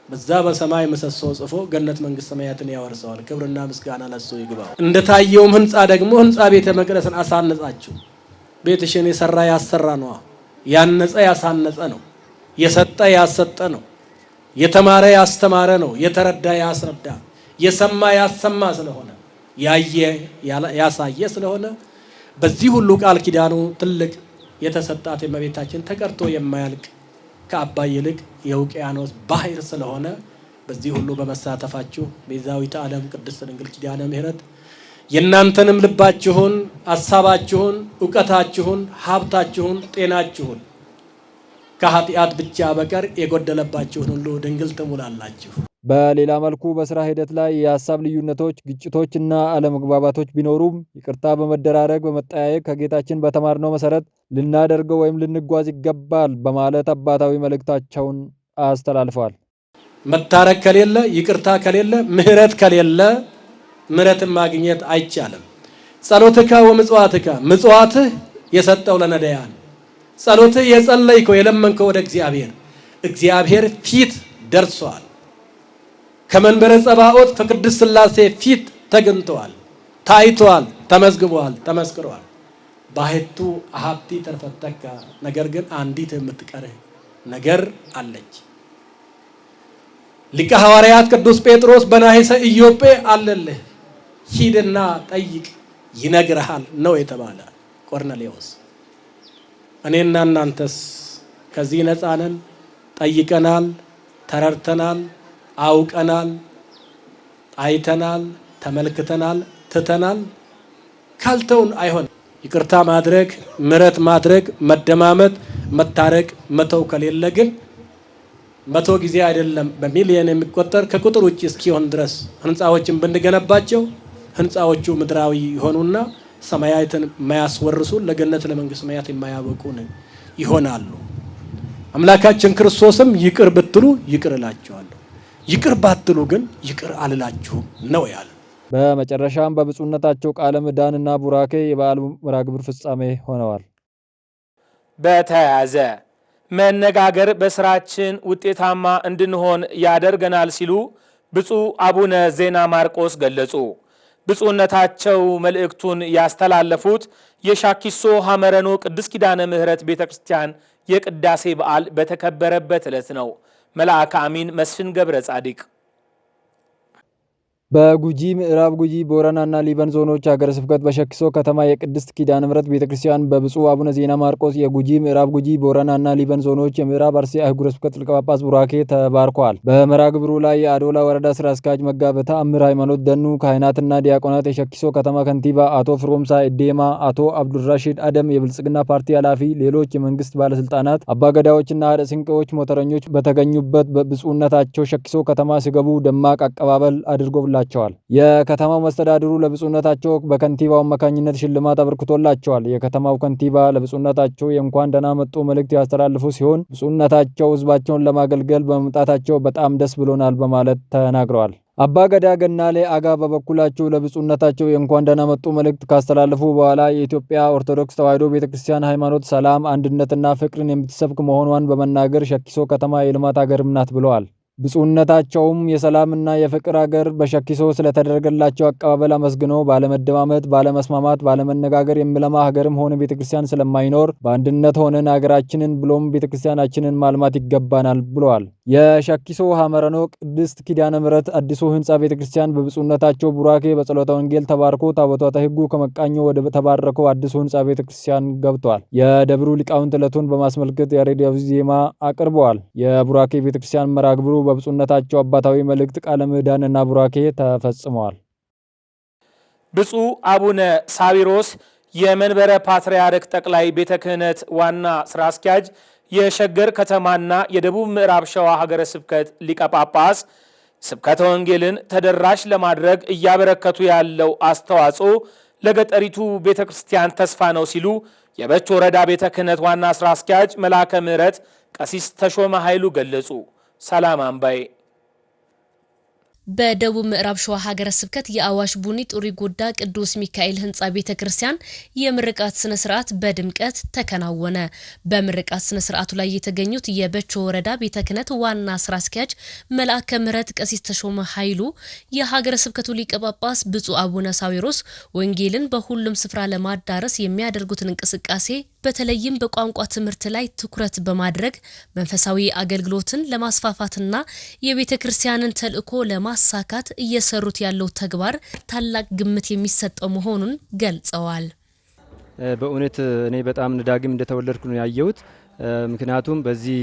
በዛ በሰማይ ምሰሶ ጽፎ ገነት መንግስት ሰማያትን ያወርሰዋል። ክብርና ምስጋና ለሱ ይግባው። እንደታየውም ህንፃ ደግሞ ህንፃ ቤተ መቅደስን አሳነጻችሁ። ቤትሽን የሰራ ያሰራ ነው፣ ያነጸ ያሳነጸ ነው፣ የሰጠ ያሰጠ ነው፣ የተማረ ያስተማረ ነው፣ የተረዳ ያስረዳ፣ የሰማ ያሰማ ስለሆነ ያየ ያሳየ ስለሆነ በዚህ ሁሉ ቃል ኪዳኑ ትልቅ የተሰጣት የእመቤታችን ተቀርቶ የማያልቅ ከአባይ ይልቅ የውቅያኖስ ባህር ስለሆነ በዚህ ሁሉ በመሳተፋችሁ ቤዛዊተ ዓለም ቅድስት ድንግል ኪዳነ ምሕረት የእናንተንም ልባችሁን፣ ሐሳባችሁን፣ ዕውቀታችሁን፣ ሀብታችሁን፣ ጤናችሁን ከኃጢአት ብቻ በቀር የጎደለባችሁን ሁሉ ድንግል ትሙላላችሁ። በሌላ መልኩ በስራ ሂደት ላይ የሀሳብ ልዩነቶች፣ ግጭቶችና አለመግባባቶች ቢኖሩም ይቅርታ በመደራረግ በመጠያየቅ ከጌታችን በተማርነው መሰረት ልናደርገው ወይም ልንጓዝ ይገባል በማለት አባታዊ መልእክታቸውን አስተላልፈዋል። መታረቅ ከሌለ፣ ይቅርታ ከሌለ፣ ምህረት ከሌለ ምህረትን ማግኘት አይቻልም። ጸሎትከ ወምጽዋትከ፣ ምጽዋትህ የሰጠው ለነዳያን፣ ጸሎትህ የጸለይከው የለመንከው ወደ እግዚአብሔር ፊት ደርሷል። ከመንበረ ጸባኦት ከቅድስት ሥላሴ ፊት ተገኝተዋል፣ ታይተዋል፣ ተመዝግበዋል፣ ተመስክረዋል። ባሕቱ አሐቲ ተርፈተከ፣ ነገር ግን አንዲት የምትቀርህ ነገር አለች። ሊቀ ሐዋርያት ቅዱስ ጴጥሮስ በናሂሰ ኢዮጴ አለልህ፣ ሂድና ጠይቅ ይነግርሃል ነው የተባለ። ቆርኔሌዎስ እኔና እናንተስ ከዚህ ነፃ ነን? ጠይቀናል፣ ተረድተናል፣ አውቀናል፣ አይተናል፣ ተመልክተናል፣ ትተናል። ካልተውን አይሆን። ይቅርታ ማድረግ፣ ምሕረት ማድረግ፣ መደማመጥ፣ መታረቅ፣ መተው ከሌለ ግን 100 ጊዜ አይደለም በሚሊዮን የሚቆጠር ከቁጥር ውጭ እስኪሆን ድረስ ህንፃዎችን ብንገነባቸው ህንፃዎቹ ምድራዊ ይሆኑና ሰማያትን የማያስወርሱ ለገነት ለመንግስት ሰማያት የማያበቁን ይሆናሉ። አምላካችን ክርስቶስም ይቅር ብትሉ ይቅር እላችኋለሁ፣ ይቅር ባትሉ ግን ይቅር አልላችሁም ነው ያለ። በመጨረሻም በብፁዕነታቸው ቃለ ምዕዳንና ቡራኬ የበዓሉ መርሐ ግብር ፍጻሜ ሆነዋል። በተያያዘ መነጋገር በስራችን ውጤታማ እንድንሆን ያደርገናል ሲሉ ብፁዕ አቡነ ዜና ማርቆስ ገለጹ። ብፁዕነታቸው መልእክቱን ያስተላለፉት የሻኪሶ ሐመረኖ ቅድስት ኪዳነ ምሕረት ቤተክርስቲያን የቅዳሴ በዓል በተከበረበት ዕለት ነው። መልአከ አሚን መስፍን ገብረ ጻዲቅ በጉጂ ምዕራብ ጉጂ ቦረናና ሊበን ዞኖች ሀገረ ስብከት በሸኪሶ ከተማ የቅድስት ኪዳነ ምሕረት ቤተክርስቲያን በብፁዕ አቡነ ዜና ማርቆስ የጉጂ ምዕራብ ጉጂ ቦረናና ሊበን ዞኖች የምዕራብ አርሲ አህጉረ ስብከት ሊቀ ጳጳስ ቡራኬ ተባርኳል። በመርሐ ግብሩ ላይ የአዶላ ወረዳ ስራ አስኪያጅ መጋቤ ተአምር ሃይማኖት ደኑ፣ ካህናትና ዲያቆናት፣ የሸኪሶ ከተማ ከንቲባ አቶ ፍሮምሳ ኢዴማ፣ አቶ አብዱራሺድ አደም የብልጽግና ፓርቲ ኃላፊ፣ ሌሎች የመንግስት ባለስልጣናት፣ አባገዳዎችና ሀደ ስንቄዎች ሞተረኞች በተገኙበት በብፁዕነታቸው ሸኪሶ ከተማ ሲገቡ ደማቅ አቀባበል አድርጎላቸዋል። የከተማው መስተዳድሩ ለብፁዕነታቸው በከንቲባው አማካኝነት ሽልማት አበርክቶላቸዋል። የከተማው ከንቲባ ለብፁዕነታቸው የእንኳን ደህና መጡ መልእክት ያስተላልፉ ሲሆን ብፁዕነታቸው ህዝባቸውን ለማገልገል በመምጣታቸው በጣም ደስ ብሎናል በማለት ተናግረዋል። አባ ገዳ ገናሌ አጋ በበኩላቸው ለብፁዕነታቸው የእንኳን ደህና መጡ መልእክት ካስተላለፉ በኋላ የኢትዮጵያ ኦርቶዶክስ ተዋሕዶ ቤተክርስቲያን ሃይማኖት ሰላም፣ አንድነትና ፍቅርን የምትሰብክ መሆኗን በመናገር ሸኪሶ ከተማ የልማት ሀገርም ናት ብለዋል። ብፁዕነታቸውም የሰላምና የፍቅር ሀገር በሸኪሶ ስለተደረገላቸው አቀባበል አመስግነው ባለመደማመጥ፣ ባለመስማማት፣ ባለመነጋገር የሚለማ ሀገርም ሆነ ቤተክርስቲያን ስለማይኖር በአንድነት ሆነን ሀገራችንን ብሎም ቤተክርስቲያናችንን ማልማት ይገባናል ብለዋል። የሸኪሶ ሐመረኖ ቅድስት ኪዳነ ምሕረት አዲሱ ህንጻ ቤተክርስቲያን በብፁዕነታቸው ቡራኬ በጸሎተ ወንጌል ተባርኮ ታቦታተ ሕጉ ከመቃኞ ወደ ተባረከው አዲሱ ህንጻ ቤተክርስቲያን ገብቷል። የደብሩ ሊቃውንት ዕለቱን በማስመልከት ያሬዳዊ ዜማ አቅርበዋል። የቡራኬ ቤተክርስቲያን መርሐ ግብሩ በብፁዕነታቸው አባታዊ መልእክት ቃለ ምዕዳንና ቡራኬ ተፈጽመዋል። ብፁዕ አቡነ ሳዊሮስ የመንበረ ፓትርያርክ ጠቅላይ ቤተ ክህነት ዋና ስራ አስኪያጅ፣ የሸገር ከተማና የደቡብ ምዕራብ ሸዋ ሀገረ ስብከት ሊቀ ጳጳስ ስብከተ ወንጌልን ተደራሽ ለማድረግ እያበረከቱ ያለው አስተዋጽኦ ለገጠሪቱ ቤተ ክርስቲያን ተስፋ ነው ሲሉ የበች ወረዳ ቤተ ክህነት ዋና ስራ አስኪያጅ መልአከ ምሕረት ቀሲስ ተሾመ ኃይሉ ገለጹ። ሰላም አምባይ በደቡብ ምዕራብ ሸዋ ሀገረ ስብከት የአዋሽ ቡኒ ጡሪ ጎዳ ቅዱስ ሚካኤል ህንጻ ቤተክርስቲያን የምርቃት ስነ ስርዓት በድምቀት ተከናወነ። በምርቃት ስነ ስርዓቱ ላይ የተገኙት የበቾ ወረዳ ቤተ ክህነት ዋና ስራ አስኪያጅ መልአከ ምሕረት ቀሲስ ተሾመ ኃይሉ የሀገረ ስብከቱ ሊቀ ጳጳስ ብፁዕ አቡነ ሳዊሮስ ወንጌልን በሁሉም ስፍራ ለማዳረስ የሚያደርጉትን እንቅስቃሴ በተለይም በቋንቋ ትምህርት ላይ ትኩረት በማድረግ መንፈሳዊ አገልግሎትን ለማስፋፋትና የቤተ ክርስቲያንን ተልእኮ ለማሳካት እየሰሩት ያለው ተግባር ታላቅ ግምት የሚሰጠው መሆኑን ገልጸዋል። በእውነት እኔ በጣም ዳግም እንደተወለድኩ ነው ያየሁት። ምክንያቱም በዚህ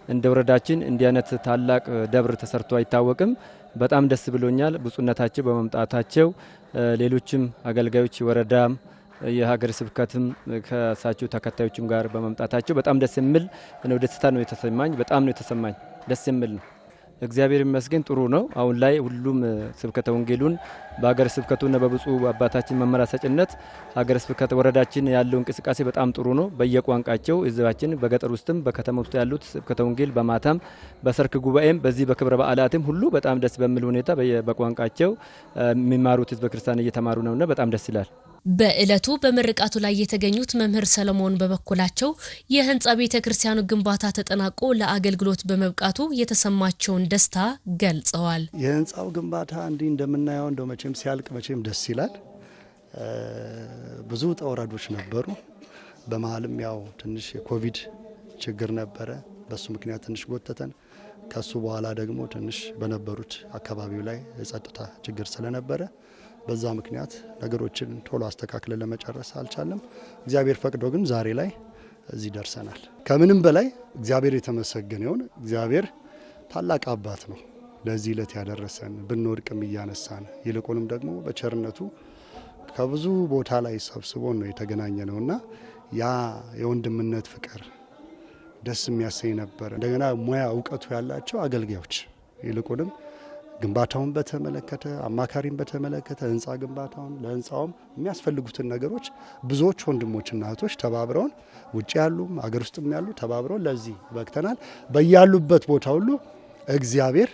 እንደ ወረዳችን እንዲህ አይነት ታላቅ ደብር ተሰርቶ አይታወቅም። በጣም ደስ ብሎኛል ብፁዕነታቸው በመምጣታቸው። ሌሎችም አገልጋዮች ወረዳም የሀገረ ስብከትም ከሳቸው ተከታዮችም ጋር በመምጣታቸው በጣም ደስ የሚል ነው። ደስታ ነው የተሰማኝ። በጣም ነው የተሰማኝ። ደስ የሚል ነው። እግዚአብሔር ይመስገን ጥሩ ነው። አሁን ላይ ሁሉም ስብከተ ወንጌሉን በሀገረ ስብከቱና በብፁዕ አባታችን መመሪያ ሰጭነት ሀገረ ስብከት ወረዳችን ያለው እንቅስቃሴ በጣም ጥሩ ነው። በየቋንቋቸው ህዝባችን በገጠር ውስጥም በከተማ ውስጥ ያሉት ስብከተ ወንጌል በማታም በሰርክ ጉባኤም በዚህ በክብረ በዓላትም ሁሉ በጣም ደስ በሚል ሁኔታ በቋንቋቸው የሚማሩት ህዝበ ክርስቲያን እየተማሩ ነውና በጣም ደስ ይላል። በእለቱ በምርቃቱ ላይ የተገኙት መምህር ሰለሞን በበኩላቸው የህንጻ ቤተ ክርስቲያኑ ግንባታ ተጠናቆ ለአገልግሎት በመብቃቱ የተሰማቸውን ደስታ ገልጸዋል። የህንጻው ግንባታ እንዲህ እንደምናየው እንደው መቼም ሲያልቅ መቼም ደስ ይላል። ብዙ ውጣ ውረዶች ነበሩ። በመሀልም ያው ትንሽ የኮቪድ ችግር ነበረ። በሱ ምክንያት ትንሽ ጎተተን። ከሱ በኋላ ደግሞ ትንሽ በነበሩት አካባቢው ላይ የጸጥታ ችግር ስለነበረ በዛ ምክንያት ነገሮችን ቶሎ አስተካክለን ለመጨረስ አልቻለም። እግዚአብሔር ፈቅዶ ግን ዛሬ ላይ እዚህ ደርሰናል። ከምንም በላይ እግዚአብሔር የተመሰገነ ይሁን። እግዚአብሔር ታላቅ አባት ነው ለዚህ ዕለት ያደረሰን፣ ብንወድቅም እያነሳን፣ ይልቁንም ደግሞ በቸርነቱ ከብዙ ቦታ ላይ ሰብስቦን ነው የተገናኘ ነውና ያ የወንድምነት ፍቅር ደስ የሚያሰኝ ነበር። እንደገና ሙያ እውቀቱ ያላቸው አገልጋዮች ይልቁንም ግንባታውን በተመለከተ አማካሪን በተመለከተ ህንፃ ግንባታውን ለህንፃውም የሚያስፈልጉትን ነገሮች ብዙዎች ወንድሞችና እህቶች ተባብረውን ውጭ ያሉም አገር ውስጥም ያሉ ተባብረውን ለዚህ በቅተናል። በያሉበት ቦታ ሁሉ እግዚአብሔር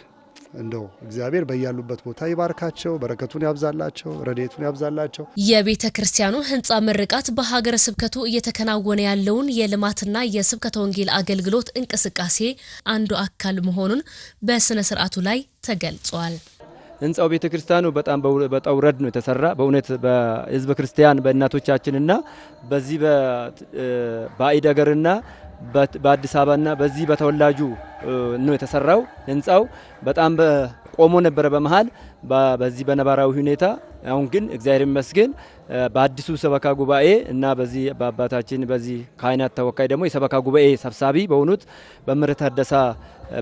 በያሉበት ቦታ ይባርካቸው፣ በረከቱን ያብዛላቸው፣ ረድኤቱን ያብዛላቸው። የቤተ ክርስቲያኑ ህንፃ ምርቃት በሀገረ ስብከቱ እየተከናወነ ያለውን የልማትና የስብከተ ወንጌል አገልግሎት እንቅስቃሴ አንዱ አካል መሆኑን በስነ ስርዓቱ ላይ ተገልጿል። ህንፃው ቤተ ክርስቲያኑ በጣም በውረድ ነው የተሰራ። በእውነት በህዝበ ክርስቲያን በእናቶቻችንና በዚህ በባዕድ ሀገርና በአዲስ አበባና በዚህ በተወላጁ ነው የተሰራው። ህንፃው በጣም ቆሞ ነበረ በመሃል በዚህ በነባራዊ ሁኔታ። አሁን ግን እግዚአብሔር ይመስገን በአዲሱ ሰበካ ጉባኤ እና በዚህ በአባታችን በዚህ ካህናት ተወካይ ደግሞ የሰበካ ጉባኤ ሰብሳቢ በሆኑት በምህረት ታደሳ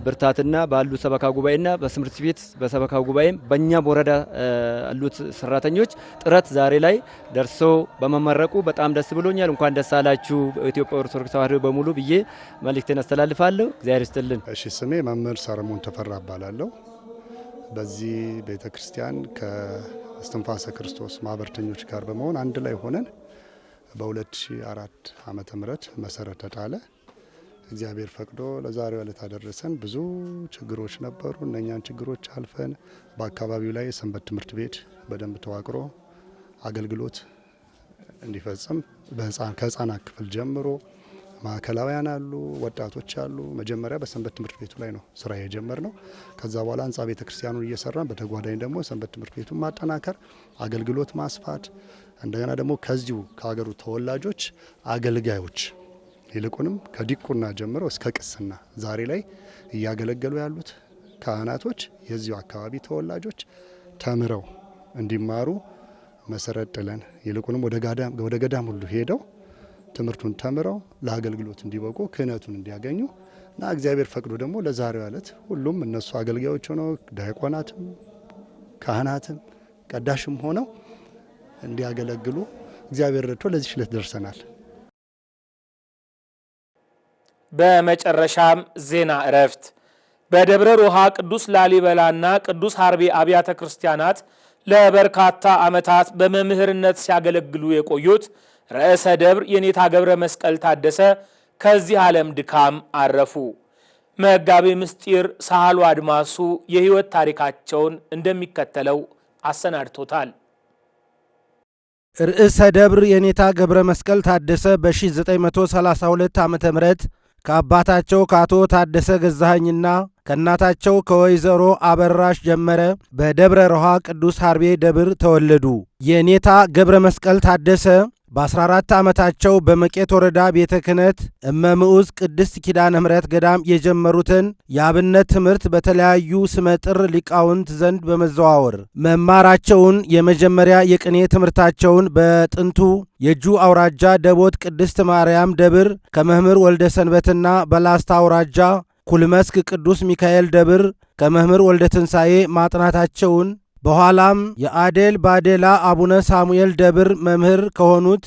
ብርታትና ባሉ ሰበካ ጉባኤና በስምርት ቤት በሰበካ ጉባኤም በእኛ ወረዳ ያሉት ሰራተኞች ጥረት ዛሬ ላይ ደርሶ በመመረቁ በጣም ደስ ብሎኛል። እንኳን ደስ አላችሁ ኢትዮጵያ ኦርቶዶክስ ተዋሕዶ በሙሉ ብዬ መልእክቴን አስተላልፋለሁ። እግዚአብሔር ይስጥልን። እሺ፣ ስሜ መምህር ሰለሞን ተፈራ እባላለሁ። በዚህ ቤተክርስቲያን ከእስትንፋሰ ክርስቶስ ማህበርተኞች ጋር በመሆን አንድ ላይ ሆነን በ2004 ዓመተ ምህረት መሰረት ተጣለ። እግዚአብሔር ፈቅዶ ለዛሬው ዕለት አደረሰን። ብዙ ችግሮች ነበሩ። እነኛን ችግሮች አልፈን በአካባቢው ላይ ሰንበት ትምህርት ቤት በደንብ ተዋቅሮ አገልግሎት እንዲፈጽም ከህፃናት ክፍል ጀምሮ ማዕከላውያን አሉ፣ ወጣቶች አሉ። መጀመሪያ በሰንበት ትምህርት ቤቱ ላይ ነው ስራ የጀመርነው። ከዛ በኋላ ህንፃ ቤተ ክርስቲያኑን እየሰራን በተጓዳኝ ደግሞ ሰንበት ትምህርት ቤቱን ማጠናከር፣ አገልግሎት ማስፋት፣ እንደገና ደግሞ ከዚሁ ከሀገሩ ተወላጆች አገልጋዮች ይልቁንም ከዲቁና ጀምሮ እስከ ቅስና ዛሬ ላይ እያገለገሉ ያሉት ካህናቶች የዚሁ አካባቢ ተወላጆች ተምረው እንዲማሩ መሰረት ጥለን ይልቁንም ወደ ገዳም ሁሉ ሄደው ትምህርቱን ተምረው ለአገልግሎት እንዲበቁ ክህነቱን እንዲያገኙ እና እግዚአብሔር ፈቅዶ ደግሞ ለዛሬው ዕለት ሁሉም እነሱ አገልጋዮች ሆነው ዲያቆናትም ካህናትም ቀዳሽም ሆነው እንዲያገለግሉ እግዚአብሔር ረድቶ ለዚህ ዕለት ደርሰናል። በመጨረሻም ዜና እረፍት። በደብረ ሮሃ ቅዱስ ላሊበላና ቅዱስ ሀርቤ አብያተ ክርስቲያናት ለበርካታ ዓመታት በመምህርነት ሲያገለግሉ የቆዩት ርዕሰ ደብር የኔታ ገብረ መስቀል ታደሰ ከዚህ ዓለም ድካም አረፉ። መጋቤ ምስጢር ሳህሉ አድማሱ የህይወት ታሪካቸውን እንደሚከተለው አሰናድቶታል። ርዕሰ ደብር የኔታ ገብረ መስቀል ታደሰ በ1932 ዓ.ም ከአባታቸው ከአቶ ታደሰ ገዛኸኝና ከእናታቸው ከወይዘሮ አበራሽ ጀመረ በደብረ ሮሃ ቅዱስ ሀርቤ ደብር ተወለዱ። የኔታ ገብረ መስቀል ታደሰ በ14 ዓመታቸው በመቄት ወረዳ ቤተ ክህነት እመምዑዝ ቅድስት ኪዳነ ምሕረት ገዳም የጀመሩትን የአብነት ትምህርት በተለያዩ ስመጥር ሊቃውንት ዘንድ በመዘዋወር መማራቸውን የመጀመሪያ የቅኔ ትምህርታቸውን በጥንቱ የእጁ አውራጃ ደቦት ቅድስት ማርያም ደብር ከመምህር ወልደ ሰንበትና በላስታ አውራጃ ኩልመስክ ቅዱስ ሚካኤል ደብር ከመምህር ወልደ ትንሣኤ ማጥናታቸውን በኋላም የአዴል ባዴላ አቡነ ሳሙኤል ደብር መምህር ከሆኑት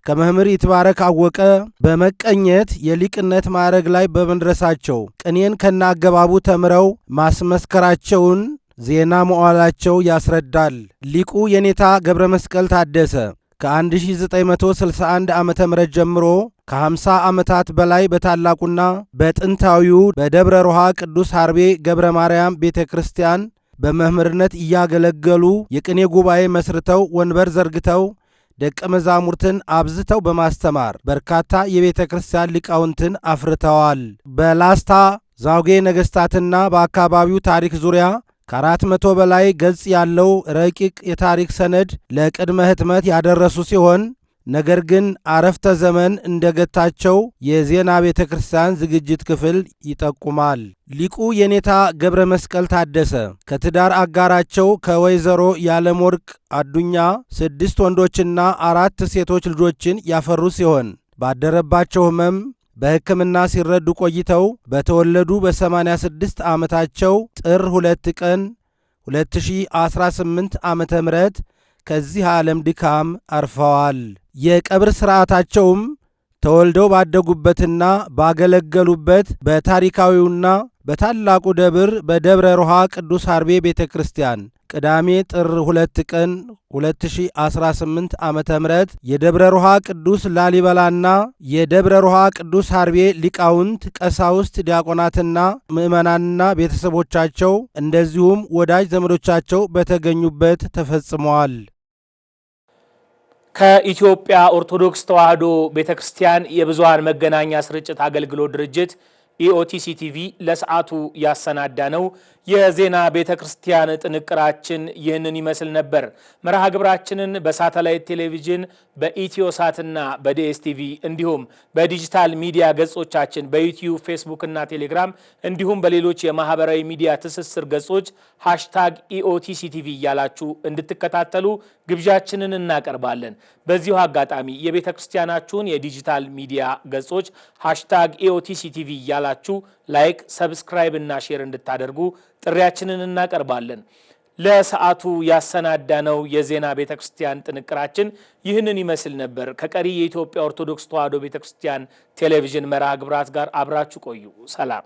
ከመምህር ይትባረክ አወቀ በመቀኘት የሊቅነት ማዕረግ ላይ በመድረሳቸው ቅኔን ከናገባቡ ተምረው ማስመስከራቸውን ዜና መዋዕላቸው ያስረዳል። ሊቁ የኔታ ገብረ መስቀል ታደሰ ከ1961 ዓ.ም ጀምሮ ከ50 ዓመታት በላይ በታላቁና በጥንታዊው በደብረ ሮሃ ቅዱስ ሀርቤ ገብረ ማርያም ቤተ ክርስቲያን በመምህርነት እያገለገሉ የቅኔ ጉባኤ መስርተው ወንበር ዘርግተው ደቀ መዛሙርትን አብዝተው በማስተማር በርካታ የቤተ ክርስቲያን ሊቃውንትን አፍርተዋል። በላስታ ዛውጌ ነገሥታትና በአካባቢው ታሪክ ዙሪያ ከ400 በላይ ገጽ ያለው ረቂቅ የታሪክ ሰነድ ለቅድመ ሕትመት ያደረሱ ሲሆን ነገር ግን አረፍተ ዘመን እንደገታቸው የዜና ቤተ ክርስቲያን ዝግጅት ክፍል ይጠቁማል። ሊቁ የኔታ ገብረ መስቀል ታደሰ ከትዳር አጋራቸው ከወይዘሮ ያለምወርቅ አዱኛ 6 ወንዶችና 4 ሴቶች ልጆችን ያፈሩ ሲሆን ባደረባቸው ሕመም በሕክምና ሲረዱ ቆይተው በተወለዱ በ86 ዓመታቸው ጥር 2 ቀን 2018 ዓመተ ምህረት ከዚህ ዓለም ድካም አርፈዋል። የቀብር ሥርዓታቸውም ተወልደው ባደጉበትና ባገለገሉበት በታሪካዊውና በታላቁ ደብር በደብረ ሮሃ ቅዱስ አርቤ ቤተ ክርስቲያን ቅዳሜ ጥር 2 ቀን 2018 ዓመተ ምህረት የደብረ ሮሃ ቅዱስ ላሊበላና የደብረ ሮሃ ቅዱስ አርቤ ሊቃውንት፣ ቀሳውስት፣ ዲያቆናትና ምዕመናንና ቤተሰቦቻቸው እንደዚሁም ወዳጅ ዘመዶቻቸው በተገኙበት ተፈጽመዋል። ከኢትዮጵያ ኦርቶዶክስ ተዋሕዶ ቤተክርስቲያን የብዙሃን መገናኛ ስርጭት አገልግሎት ድርጅት ኢኦቲሲ ቲቪ ለሰዓቱ ያሰናዳ ነው የዜና ቤተክርስቲያን ጥንቅራችን ይህንን ይመስል ነበር። መርሃ ግብራችንን በሳተላይት ቴሌቪዥን በኢትዮሳትና በዲኤስቲቪ እንዲሁም በዲጂታል ሚዲያ ገጾቻችን በዩቲዩብ፣ ፌስቡክ እና ቴሌግራም እንዲሁም በሌሎች የማህበራዊ ሚዲያ ትስስር ገጾች #ኢኦቲሲቲቪ እያላችሁ እንድትከታተሉ ግብዣችንን እናቀርባለን። በዚሁ አጋጣሚ የቤተክርስቲያናችሁን የዲጂታል ሚዲያ ገጾች #ኢኦቲሲቲቪ እያላችሁ ላይክ፣ ሰብስክራይብ እና ሼር እንድታደርጉ ጥሪያችንን እናቀርባለን። ለሰዓቱ ያሰናዳነው የዜና ቤተክርስቲያን ጥንቅራችን ይህንን ይመስል ነበር። ከቀሪ የኢትዮጵያ ኦርቶዶክስ ተዋሕዶ ቤተክርስቲያን ቴሌቪዥን መርሃ ግብራት ጋር አብራችሁ ቆዩ። ሰላም።